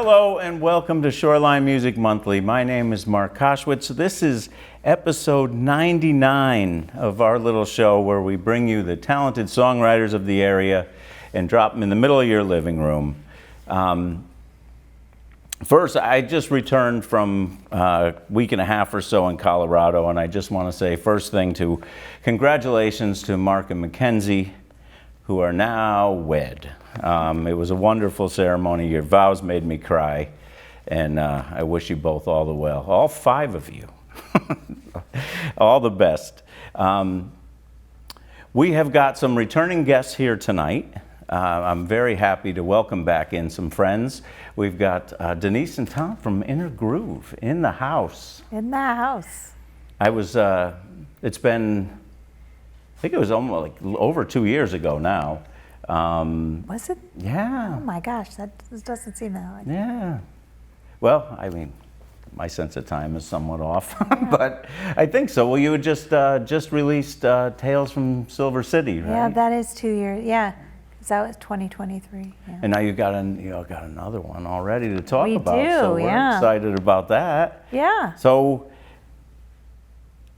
Hello and welcome to Shoreline Music Monthly. My name is Mark Koshwitz. This is episode 99 of our little show where we bring you the talented songwriters of the area and drop them in the middle of your living room. First, I just returned from a week and a half or so in Colorado, and I just want to say first thing to congratulations to Mark and Mackenzie, who are now wed. It was a wonderful ceremony. Your vows made me cry, and I wish you both all the well. All five of you. All the best. We have got some returning guests here tonight. I'm very happy to welcome back in some friends. We've got Denise and Tom from Inner Groove in the house. In the house. It's been, I think it was almost like over 2 years ago now. Was it? Yeah. Oh my gosh, that doesn't seem that long. Yeah. Well, I mean, my sense of time is somewhat off, but I think so. Well, you had just released Tales from Silver City, right? Yeah, that is 2 years. Yeah, because that was 2023. Yeah. And now you got another one already to talk about. We do, so we're excited about that. Yeah. So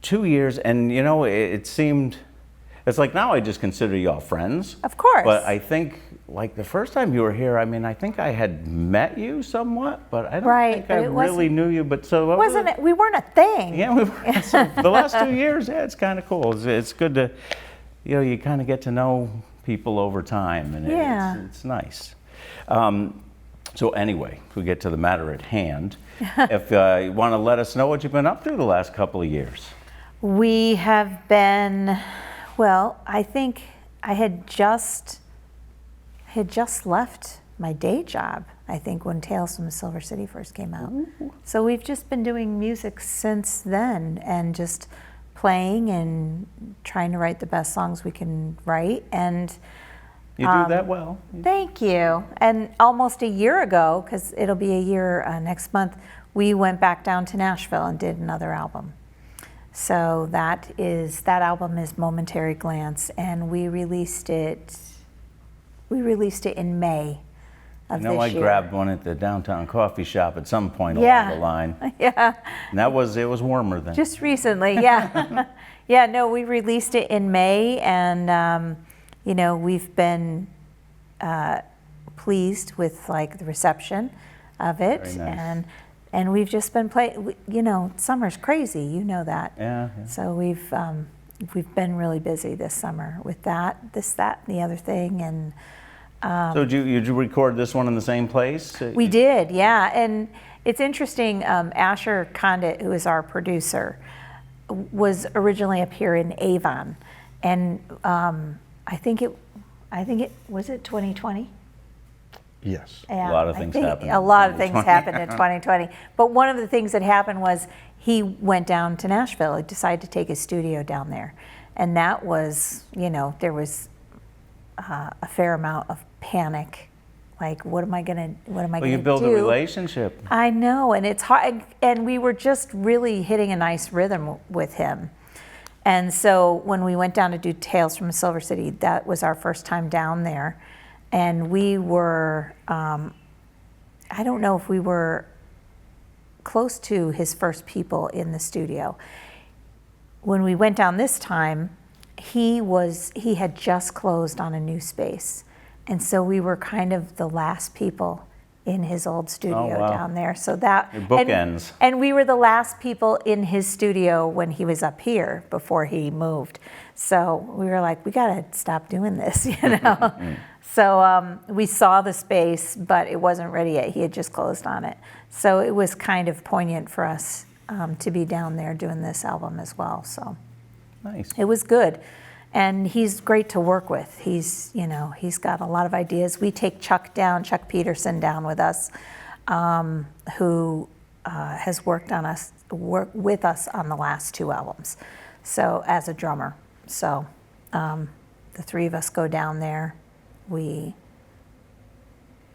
2 years, and you know, it seemed. It's like now I just consider y'all friends. Of course. But I think, like the first time you were here, I mean, I think I had met you somewhat, but I don't think I really knew you. But so we weren't a thing. Yeah, we were. So the last 2 years, yeah, it's kind of cool. It's good to, you kind of get to know people over time, and it's nice. So anyway, if we get to the matter at hand, if you want to let us know what you've been up to the last couple of years. We have been. Well, I think I had just left my day job, I think, when Tales from Silver City first came out. Ooh. So we've just been doing music since then and just playing and trying to write the best songs we can write. And you do that well. Thank you. And almost a year ago, because it'll be a year next month, we went back down to Nashville and did another album. So that album is Momentary Glance, and we released it in May of this year. I grabbed one at the downtown coffee shop at some point along the line. Yeah. And it was warmer then. Just recently, yeah. Yeah, no, we released it in May, and we've been pleased with like the reception of it. Very nice. And we've just been playing. Summer's crazy. You know that. Yeah. So we've been really busy this summer with that, and the other thing. And so did you record this one in the same place? We did, yeah. And it's interesting. Asher Condit, who is our producer, was originally up here in Avon, and I think it was it 2020. Yes. Yeah, a lot of things happened. A lot of things happened in 2020. But one of the things that happened was he went down to Nashville. He decided to take his studio down there. And that was, there was a fair amount of panic. Like, what am I going to do? Well, you build a relationship. I know, and it's hard. And we were just really hitting a nice rhythm with him. And so when we went down to do Tales from Silver City, that was our first time down there. And we were, I don't know if we were close to his first people in the studio. When we went down this time, he had just closed on a new space. And so we were kind of the last people in his old studio down there. So that your bookends. And we were the last people in his studio when he was up here before he moved. So we were like, we gotta stop doing this, So we saw the space, but it wasn't ready yet. He had just closed on it. So it was kind of poignant for us to be down there doing this album as well. So nice. It was good. And he's great to work with. He's got a lot of ideas. We take Chuck Peterson down with us, who has worked with us on the last two albums. So as a drummer. So the three of us go down there. We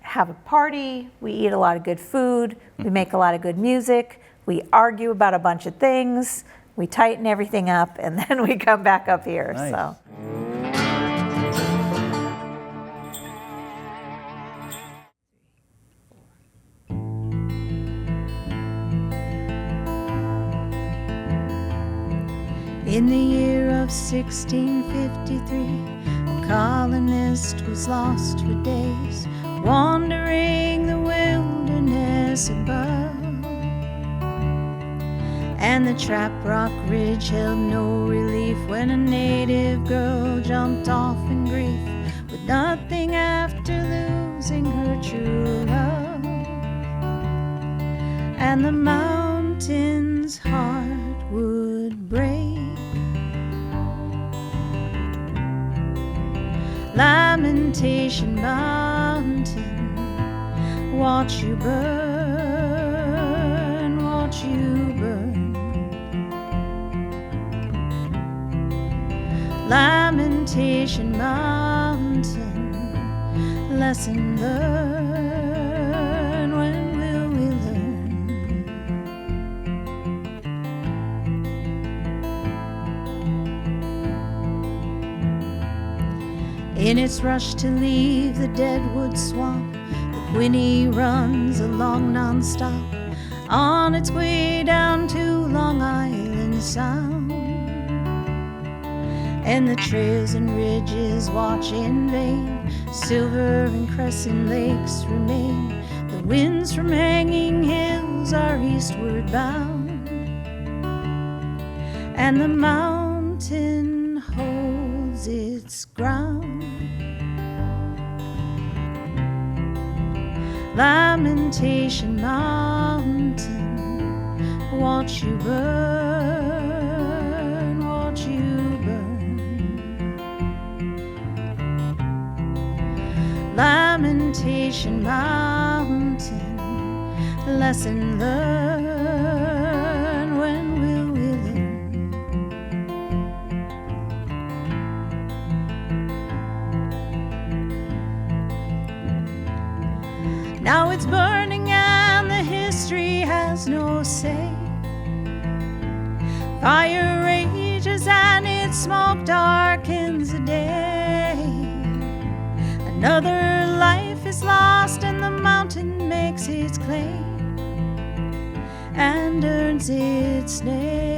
have a party, we eat a lot of good food, we make a lot of good music, we argue about a bunch of things, we tighten everything up, and then we come back up here. Nice. So. In the year of 1653, a colonist was lost for days, wandering the wilderness above. And the Trap Rock Ridge held no relief when a native girl jumped off in grief, with nothing after losing her true love. And the mountain's heart would break. Lamentation Mountain, watch you burn, watch you burn. Lamentation Mountain, lesson learned, when will we learn? In its rush to leave the deadwood swamp, the Quinny runs along non-stop, on its way down to Long Island Sound. And the trails and ridges watch in vain, silver and crescent lakes remain. The winds from hanging hills are eastward bound, and the mountain holds its ground. Lamentation Mountain, watch you burn, watch you burn. Lamentation Mountain, lesson learned, when will we learn? Now it's burning and the history has no say. Fire rages and its smoke darkens the day. Another life is lost and the mountain makes its claim and earns its name.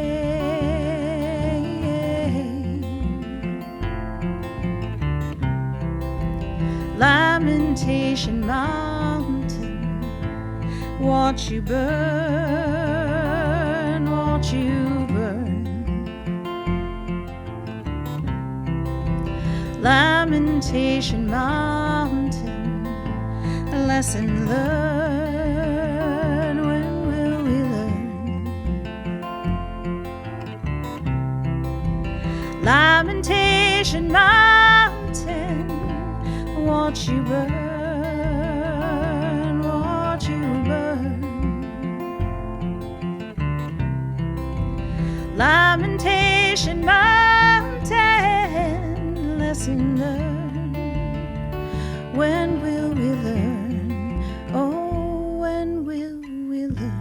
Lamentation Mountain, watch you burn, watch you burn. Lamentation Mountain, lesson learned, when will we learn? Lamentation Mountain, watch you burn, watch you burn. Lamentation Mountain, lesson learned, when will we learn? Oh, when will we learn?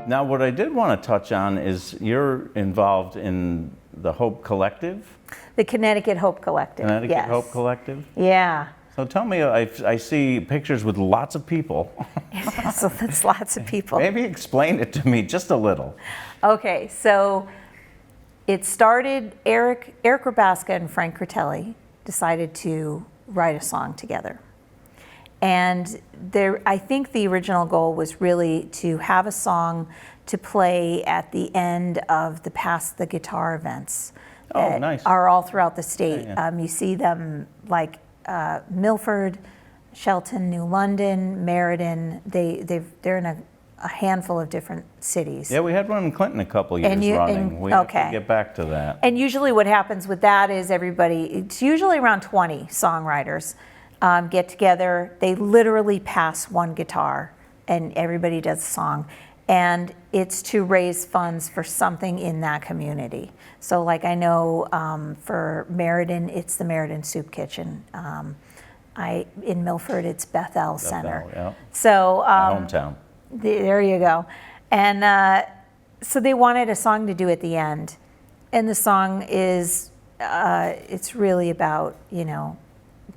Now, what I did want to touch on is you're involved in the Hope Collective. The Connecticut Hope Collective. Connecticut yes. Hope Collective? Yeah. So tell me, I see pictures with lots of people. So that's lots of people. Maybe explain it to me just a little. Okay, so it started, Eric Rabaska and Frank Critelli decided to write a song together. And I think the original goal was really to have a song to play at the end of the Pass the Guitar events. Oh, that nice. Are all throughout the state. Yeah, yeah. You see them like Milford, Shelton, New London, Meriden. They're in a handful of different cities. Yeah, we had one in Clinton a couple years running. We have to get back to that. And usually what happens with that is it's usually around 20 songwriters get together. They literally pass one guitar and everybody does a song. And it's to raise funds for something in that community. So like I know for Meriden, it's the Meriden Soup Kitchen. In Milford, it's Bethel Center. Yeah. So my hometown. There you go. And so they wanted a song to do at the end. And the song is, it's really about, you know,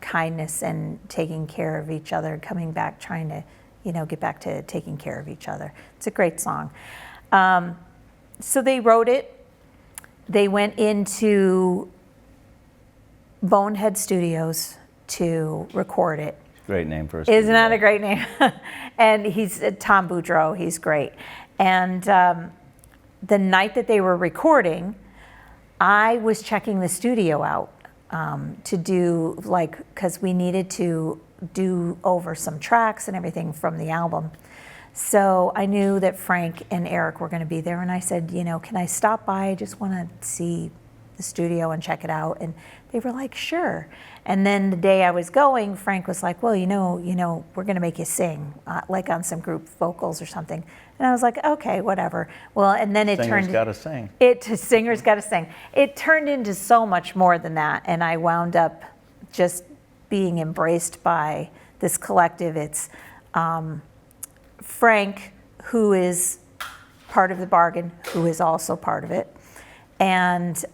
kindness and taking care of each other, coming back, trying to, you know, get back to taking care of each other. It's a great song. So they wrote it. They went into Bonehead Studios to record it. Great name for a Isn't that studio. a great name? And he's Tom Boudreau. He's great. And the night that they were recording, I was checking the studio out to do, like, because we needed to do over some tracks and everything from the album. So I knew that Frank and Eric were going to be there, and I said, you know, can I stop by? I just want to see the studio and check it out. And they were like, sure. And then the day I was going, Frank was like, well, you know, we're going to make you sing, like on some group vocals or something. And I was like, okay, whatever. Well, and then it Singer's got to sing. Singer's got to sing. It turned into so much more than that, and I wound up just being embraced by this collective. It's Frank, who is part of the bargain, who is also part of it. And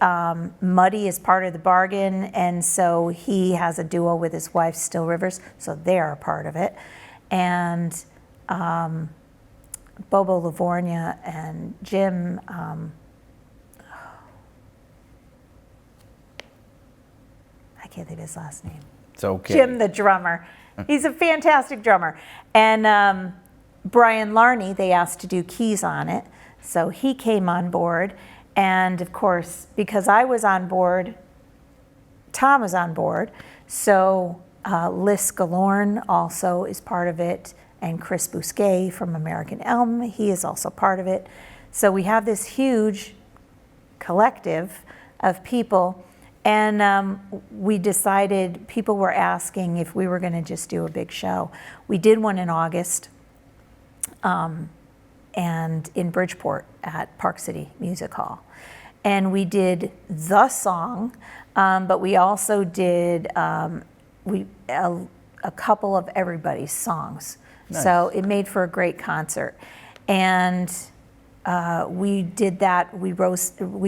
Muddy is part of the bargain, and so he has a duo with his wife, Still Rivers, so they're a part of it. And Bobo Livornia and Jim, I can't think of his last name. It's okay. Jim, the drummer. He's a fantastic drummer. And Brian Larney, they asked to do keys on it, so he came on board. And of course, because I was on board, Tom was on board, so Liz Galorn also is part of it, and Chris Bousquet from American Elm, he is also part of it. So we have this huge collective of people, and we decided, people were asking if we were going to just do a big show. We did one in August, and in Bridgeport at Park City Music Hall. And we did the song, but we also did a couple of everybody's songs. Nice. So it made for a great concert. And we did that, we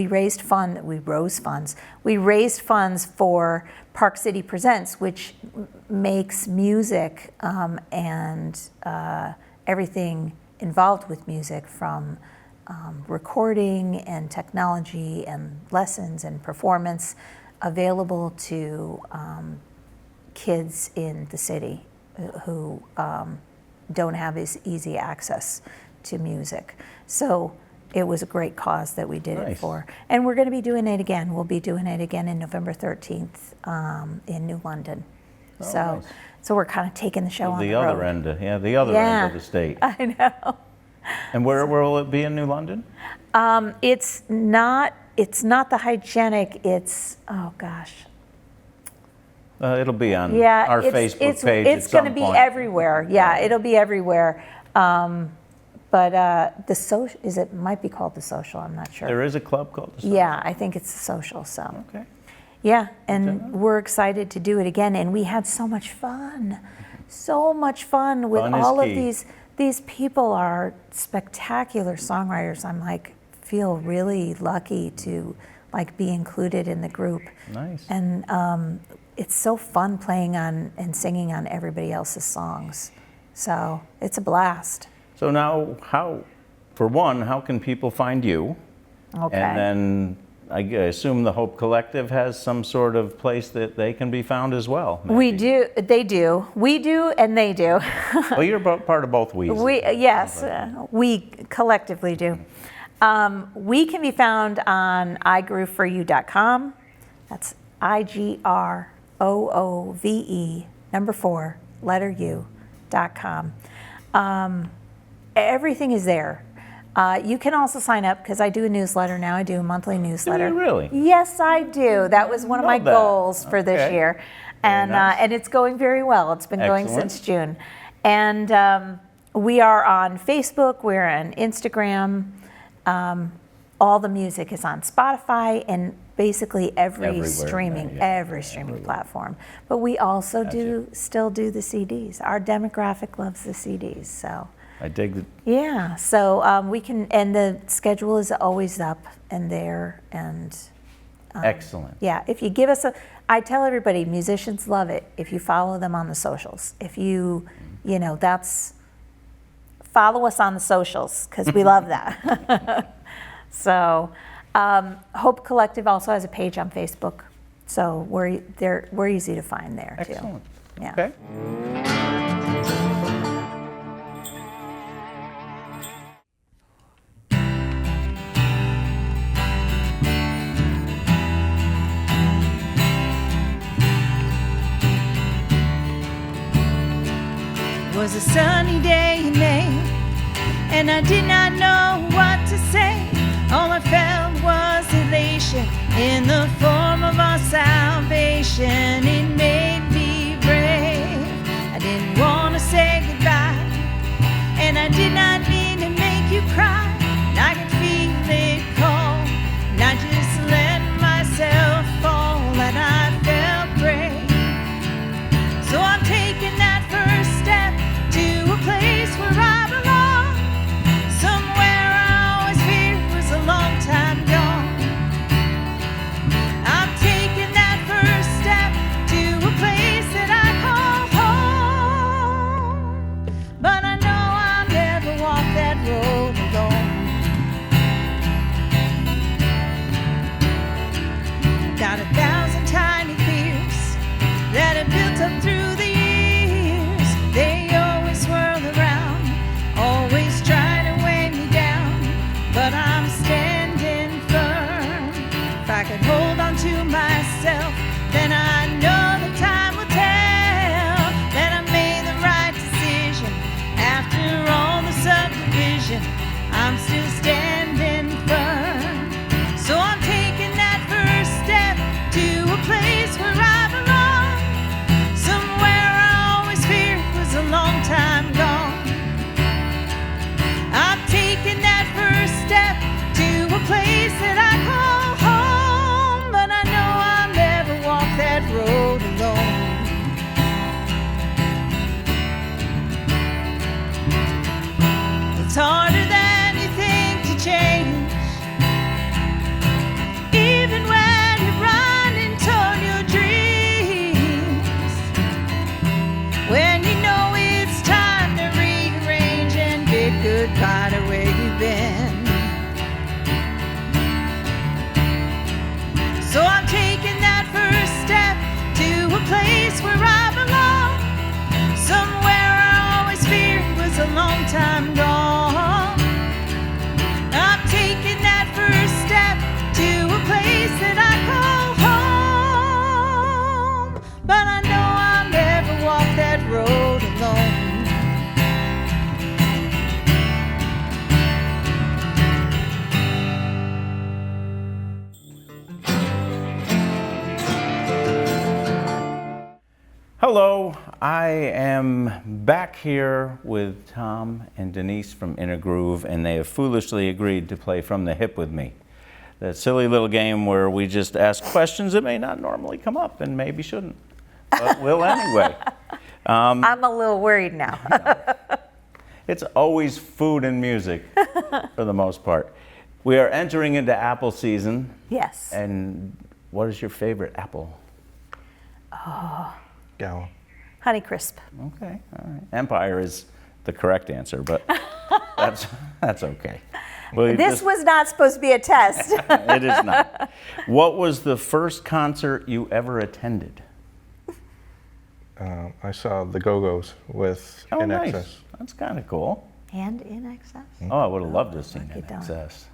raised funds for Park City Presents, which makes music and everything involved with music, from recording and technology and lessons and performance, available to kids in the city who don't have as easy access to music. So it was a great cause that we did it Nice. for. And we're going to be doing it again. We'll be doing it again in November 13th in New London. Oh, So, nice. so we're kind of taking the show on the The road. other end, the other end of the state. I know. And where will it be in New London? It's not the hygienic, it's, oh gosh. It'll be on Yeah, our Facebook page it's at going some to be point. everywhere. Yeah, it'll be everywhere. But the social, it might be called The Social, I'm not sure. There is a club called the Yeah, I think it's The Social, so. Okay. Yeah, and we're excited to do it again, and we had so much fun. So much fun with Fun is all of key. these people are spectacular songwriters. I'm like, feel really lucky to like be included in the group. Nice. And it's so fun playing on and singing on everybody else's songs. So it's a blast. So now, how can people find you? Okay. And then I assume the Hope Collective has some sort of place that they can be found as well. We maybe. do, they do. We do and they do. Well, you're part of both we's. Yes, we collectively do. We can be found on igrooveforyou.com. That's igroove4u.com. Everything is there. You can also sign up, because I do a newsletter now. I do a monthly newsletter. you really? Yes, I do. That was one of my Love that. goals for this Okay. year. And, nice. and it's going very well. It's been going Excellent. since June. And we are on Facebook. We're on Instagram. All the music is on Spotify and basically every Everywhere, streaming, yeah, every streaming platform. But we also still do the CDs. Our demographic loves the CDs. So I dig it. Yeah, so we can, and the schedule is always up and there, and Excellent. yeah, if you give us I tell everybody, musicians love it if you follow them on the socials. If you, follow us on the socials, because we love that. So, Hope Collective also has a page on Facebook, so we're easy to find there too. Excellent. Yeah. Okay. It was a sunny day in May, and I did not know what to say. All I felt was elation in the form of our salvation. It made me brave. I didn't want to say goodbye, and I did not mean to make you cry. And I could feel it call, and I just let myself fall, and I felt brave. So I'm taking that first step to a place where I belong, somewhere I always feared was a long time gone. I'm taking that first step to a place that I call home, but I know I'll never walk that road alone. Got 1,000 tiny fears that have built up through the years. They always swirl around, always try to weigh me down, but I'm standing firm. If I could hold on to myself, then I know the time will tell that I made the right decision. After all the subdivision, I'm still standing firm. So I'm taking that first step to a place where I belong, somewhere I always feared was a long time gone. I'm taking that first step to a place that I call home, but I know I'll never walk that road alone. It's harder than you think to change, even when you're running toward your dreams. When you know it's time to rearrange and bid goodbye to where you've been. So I'm taking that first step to a place where I belong, somewhere I always feared was a long time gone. I'm taking that first step to a place that I call home, but I know I'll never walk that road alone. Hello, I am back here with Tom and Denise from Inner Groove, and they have foolishly agreed to play From the Hip with me. That silly little game where we just ask questions that may not normally come up and maybe shouldn't, but will anyway. I'm a little worried now. It's always food and music for the most part. We are entering into apple season, Yes. and what is your favorite apple? Gowan. Honeycrisp. Okay, all right. Empire is the correct answer, but that's okay. Well, you This just- was not supposed to be a test. It is not. What was the first concert you ever attended? I saw the Go-Go's with Oh, In nice. Excess. That's kind of cool. And In Excess? Oh, I would have loved to have seen Lucky In dog. Excess.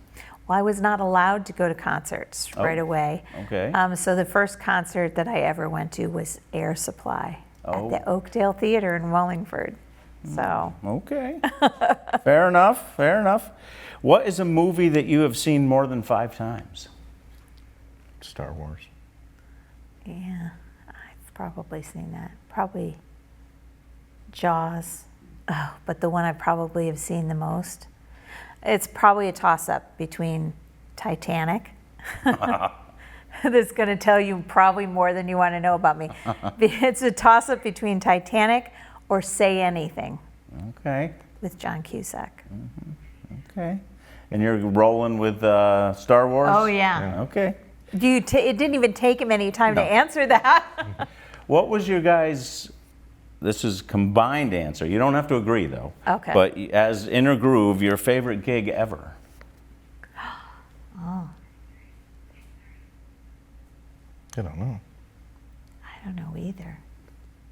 Well, I was not allowed to go to concerts right away. Okay. So the first concert that I ever went to was Air Supply Oh. at the Oakdale Theater in Wallingford. So Okay. Fair enough, fair enough. What is a movie that you have seen more than 5 times? Star Wars. yeah, I've probably seen that. Probably Jaws. Oh, but the one I probably have seen the most, it's probably a toss-up between Titanic. That's going to tell you probably more than you want to know about me. It's a toss-up between Titanic or Say Anything. Okay. with John Cusack. Okay. And you're rolling with Star Wars? Oh, yeah. Okay. It didn't even take him any time No. to answer that. What was your guys', this is combined answer. You don't have to agree, though. Okay. But as Inner Groove, your favorite gig ever? Oh, I don't know. I don't know either.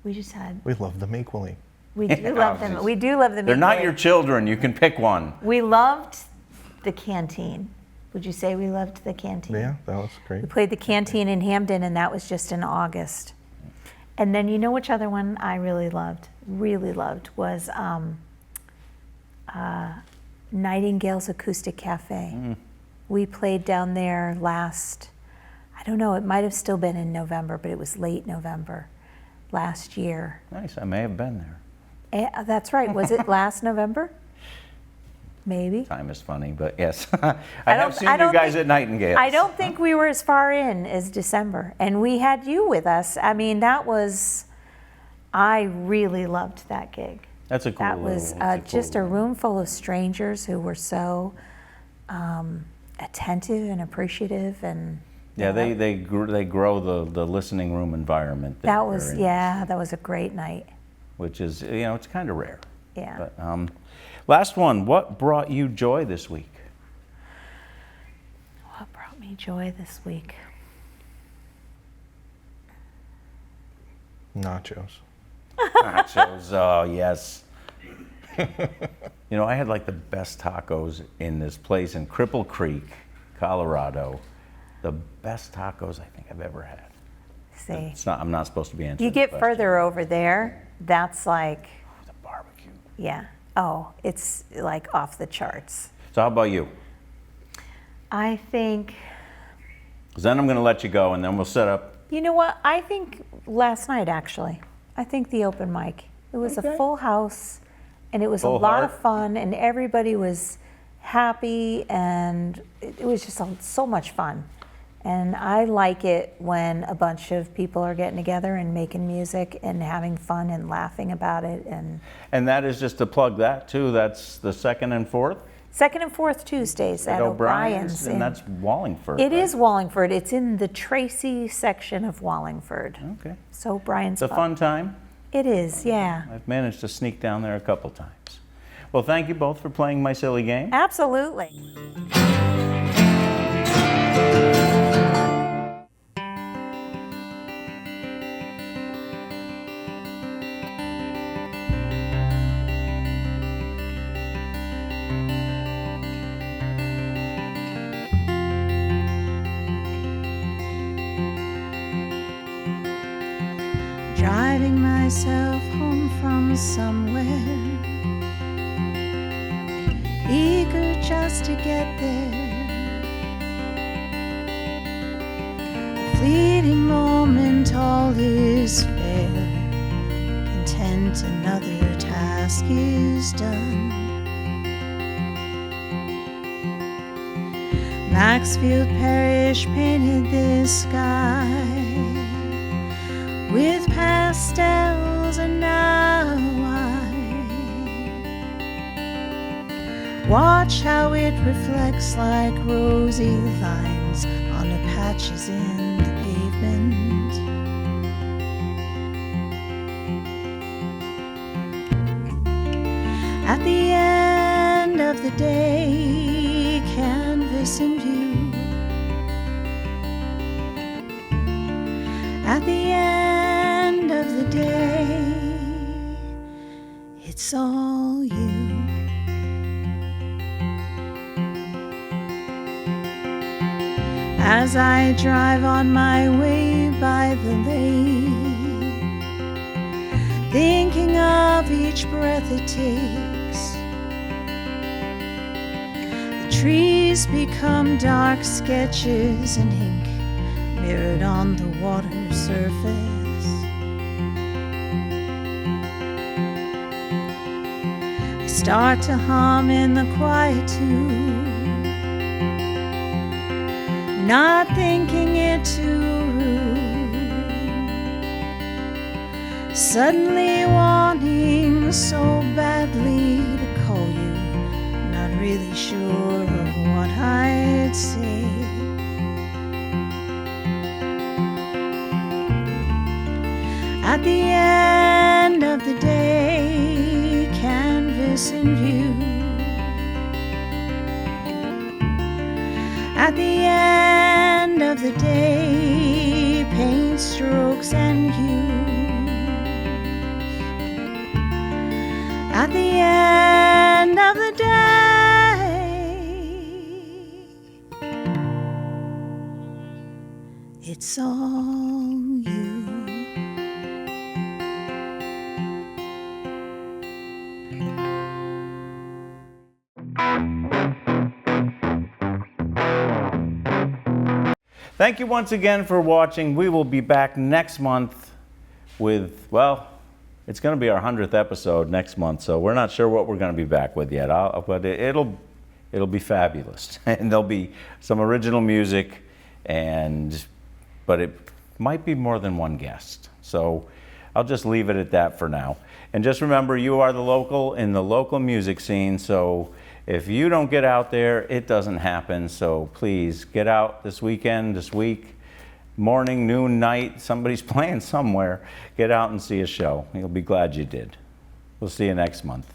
We just had, We love them equally. we do love them. We do love them. They're not equally. your children. You can pick one. We loved the Canteen. Would you say we loved the Canteen? Yeah, that was great. We played the Canteen in Hamden, and that was just in August. And then you know which other one I really loved was Nightingale's Acoustic Cafe. We played down there last, I don't know, it might have still been in November, but it was late November last year. Nice. I may have been there. That's right. Was it last November? Maybe. Time is funny, but yes. I have seen you guys at Nightingale's. I don't think we were as far in as December. And we had you with us. I mean, I really loved that gig. That's a cool That was just a room full of strangers who were so attentive and appreciative. And Yeah, they grow the listening room environment. that was a great night. Which is, it's kind of rare. Yeah. But, last one, what brought you joy this week? What brought me joy this week? Nachos. Nachos, oh yes. I had like the best tacos in this place in Cripple Creek, Colorado. The best tacos I think I've ever had. See, I'm not supposed to be answering you get the question. further over there, that's like, The barbecue. yeah. Oh, it's like off the charts. So how about you? I think, 'Cause then I'm going to let you go and then we'll set up. you know what? I think last night, actually. I think the open mic. It was Okay. a full house, and it was Full a lot of heart. fun, and everybody was happy, and it was just so much fun. And I like it when a bunch of people are getting together and making music and having fun and laughing about it. And And that is just to plug that too. That's the second and fourth second and fourth Tuesdays at O'Brien's. and that's Wallingford. It right? is Wallingford. It's in the Tracy section of Wallingford. Okay. So O'Brien's. It's a fun time. It is, yeah. I've managed to sneak down there a couple times. Well, thank you both for playing my silly game. Absolutely. Driving myself home from somewhere, eager just to get there. A fleeting moment, all is fair. Content, another task is done. Maxfield Parrish painted this sky with pastels, and now I watch how it reflects like rosy lines on the patches in the pavement. At the end of the day, canvas in view. At the end of the day, it's all you. As I drive on my way by the lake, thinking of each breath it takes, the trees become dark sketches in ink mirrored on the water surface. I start to hum in the quietude, not thinking it too rude, suddenly wanting so badly to really sure of what I'd say. At the end of the day, canvas in view. At the end of the day, paint strokes and hues. At the end of the day, it's all you. Thank you once again for watching. We will be back next month with, well, it's going to be our 100th episode next month, so we're not sure what we're going to be back with yet, but it'll be fabulous. And there'll be some original music, but it might be more than one guest. So I'll just leave it at that for now. And just remember, you are the local in the local music scene, so if you don't get out there, it doesn't happen. So please get out this weekend, this week, morning, noon, night. Somebody's playing somewhere. Get out and see a show. You'll be glad you did. We'll see you next month.